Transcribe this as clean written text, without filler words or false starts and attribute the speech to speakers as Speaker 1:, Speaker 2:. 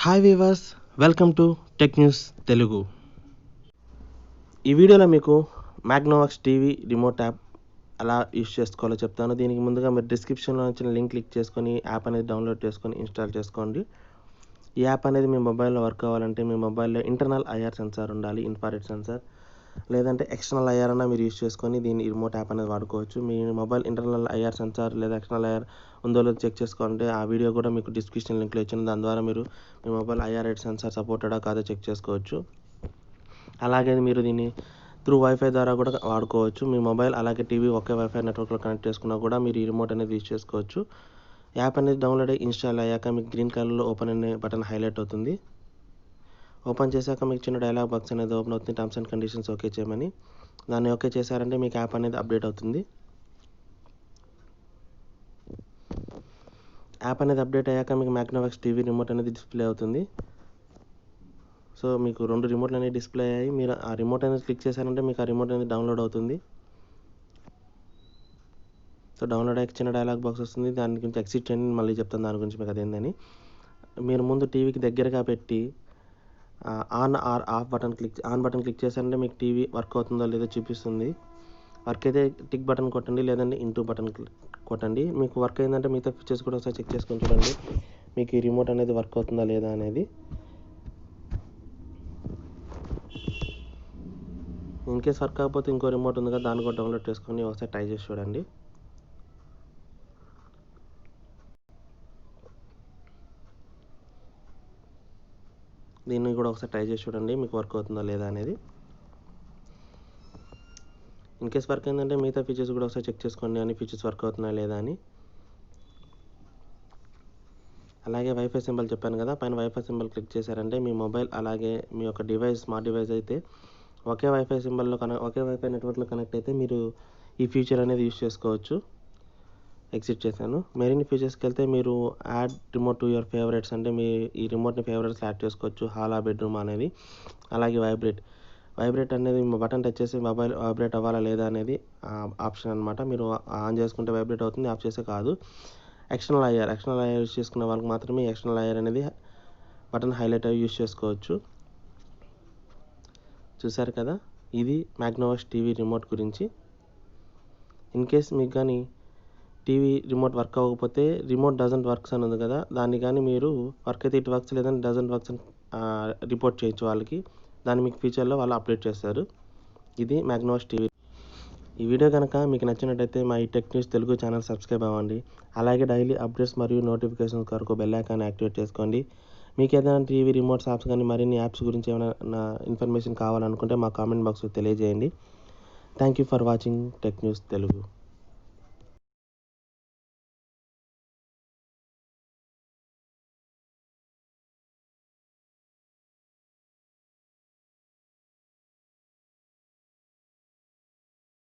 Speaker 1: Hi weavers, welcome to tech news Telugu. ఈ వీడియోలో మీకు మ్యాగ్నోవాక్స్ టీవీ రిమోట్ యాప్ ఎలా యూస్ చేసుకోవాలో చెప్తాను. దీనికి ముందుగా మీరు డిస్క్రిప్షన్లో వచ్చిన లింక్ క్లిక్ చేసుకొని యాప్ అనేది డౌన్లోడ్ చేసుకొని ఇన్స్టాల్ చేసుకోండి. ఈ యాప్ అనేది మీ మొబైల్లో వర్క్ అవ్వాలంటే మీ మొబైల్లో ఇంటర్నల్ ఐఆర్ సెన్సార్ ఉండాలి, ఇన్ఫ్రారెడ్ సెన్సార్, లేదంటే ఎక్స్టర్నల్ ఐఆర్ అన్న మీరు యూస్ చేసుకొని దీన్ని రిమోట్ యాప్ అనేది వాడుకోవచ్చు. మీ మొబైల్ ఇంటర్నల్ ఐఆర్ సెన్సార్ లేదా ఎక్స్టర్నల్ ఐఆర్ ఉందో లేదో చెక్ చేసుకోవాలంటే ఆ వీడియో కూడా మీకు డిస్క్రిప్షన్ లింక్లో ఇచ్చింది. దాని ద్వారా మీరు మీ మొబైల్ ఐఆర్ సెన్సార్ సపోర్టెడా కాదో చెక్ చేసుకోవచ్చు. అలాగే మీరు దీన్ని త్రూ వైఫై ద్వారా కూడా వాడుకోవచ్చు. మీ మొబైల్ అలాగే టీవీ ఒకే వైఫై నెట్వర్క్లో కనెక్ట్ చేసుకున్నా కూడా మీరు ఈ రిమోట్ అనేది యూస్ చేసుకోవచ్చు. యాప్ అనేది డౌన్లోడ్ అయ్యి ఇన్స్టాల్ అయ్యాక మీకు గ్రీన్ కలర్లో ఓపెన్ అనే బటన్ హైలైట్ అవుతుంది. ఓపెన్ చేశాక మీకు చిన్న డైలాగ్ బాక్స్ అనేది ఓపెన్ అవుతుంది, టర్మ్స్ అండ్ కండిషన్స్ ఓకే చేయమని. దాన్ని ఓకే చేశారంటే మీకు యాప్ అనేది అప్డేట్ అవుతుంది. యాప్ అనేది అప్డేట్ అయ్యాక మీకు మ్యాగ్నోవాక్స్ టీవీ రిమోట్ అనేది డిస్ప్లే అవుతుంది. సో మీకు 2 రిమోట్లు అనేవి డిస్ప్లే అయ్యాయి. మీరు ఆ రిమోట్ అనేది క్లిక్ చేశారంటే మీకు ఆ రిమోట్ అనేది డౌన్లోడ్ అవుతుంది. సో డౌన్లోడ్ అయ్యాక చిన్న డైలాగ్ బాక్స్ వస్తుంది. దాని గురించి ఎగ్జిట్ చేయండి, మళ్ళీ చెప్తాను దాని గురించి మీకు అదేందని. మీరు ముందు టీవీకి దగ్గరగా పెట్టి on or off button click చేశారంటే మీకు టీవీ వర్క్ అవుతుందో లేదో చూపిస్తుంది. వర్క్ అయితే టిక్ బటన్ కొట్టండి, లేదంటే ఇంటూ బటన్ కొట్టండి. మీకు వర్క్ అయిందంటే మిగతా ఫీచర్స్ కూడా ఒకసారి చెక్ చేసుకొని చూడండి మీకు ఈ రిమోట్ అనేది వర్క్ అవుతుందా లేదా అనేది. ఇన్ కేస్ వర్క్ కాకపోతే ఇంకో రిమోట్ ఉంది కదా, దాన్ని కూడా డౌన్లోడ్ చేసుకొని ఒకసారి ట్రై చేసి చూడండి. దీన్ని కూడా ఒకసారి ట్రై చేసి చూడండి మీకు వర్క్ అవుతుందా లేదా అనేది. ఇన్ కేస్ వర్క్ అయిందంటే మిగతా ఫీచర్స్ కూడా ఒకసారి చెక్ చేసుకోండి, అన్ని ఫీచర్స్ వర్క్ అవుతున్నాయా లేదా అని. అలాగే వైఫై సింబల్ చెప్పాను కదా, పైన వైఫై సింబల్ క్లిక్ చేశారంటే మీ మొబైల్ అలాగే మీ యొక్క డివైస్ స్మార్ట్ డివైస్ అయితే ఒకే వైఫై నెట్వర్క్లో కనెక్ట్ అయితే మీరు ఈ ఫీచర్ అనేది యూస్ చేసుకోవచ్చు. ఎగ్జిట్ చేశాను. మరిన్ని ఫీచర్స్కి వెళ్తే మీరు add remote to your favourites అంటే మీ ఈ రిమోట్ని ఫేవరెట్స్లో యాడ్ చేసుకోవచ్చు. హాల్ బెడ్రూమ్ అనేది, అలాగే వైబ్రేట్ అనేది బటన్ టచ్ చేసి మొబైల్ వైబ్రేట్ అవ్వాలా లేదా అనేది ఆప్షన్ అనమాట. మీరు ఆన్ చేసుకుంటే వైబ్రేట్ అవుతుంది, ఆఫ్ చేస్తే కాదు. ఎక్స్టర్నల్ ఐఆర్ యూస్ చేసుకునే వాళ్ళకి మాత్రమే ఎక్స్టర్నల్ ఐఆర్ అనేది బటన్ హైలైట్ అయ్యి యూస్ చేసుకోవచ్చు. చూసారు కదా, ఇది మ్యాగ్నోవాక్స్ టీవీ రిమోట్ గురించి. ఇన్ కేస్ మీకు కానీ టీవీ రిమోట్ వర్క్ అవ్వకపోతే రిమోట్ డజంట్ వర్క్స్ అని ఉంది కదా, దాన్ని కానీ మీరు వర్క్ అయితే ఇట్ వర్క్స్ లేదంటే డజంట్ వర్క్స్ అని రిపోర్ట్ చేయొచ్చు వాళ్ళకి. దాన్ని మీకు ఫ్యూచర్లో వాళ్ళు అప్డేట్ చేస్తారు. ఇది మ్యాగ్నోవాక్స్ టీవీ. ఈ వీడియో కనుక మీకు నచ్చినట్టయితే మా ఈ tech news Telugu channel subscribe అవ్వండి. అలాగే డైలీ అప్డేట్స్ మరియు నోటిఫికేషన్స్ కొరకు బెల్ ఐకాన్ యాక్టివేట్ చేసుకోండి. మీకు ఏదైనా టీవీ రిమోట్స్ యాప్స్ కానీ మరిన్ని యాప్స్ గురించి ఏమైనా ఇన్ఫర్మేషన్ కావాలనుకుంటే మా కామెంట్ బాక్స్లో తెలియజేయండి. Thank you for watching tech news Telugu.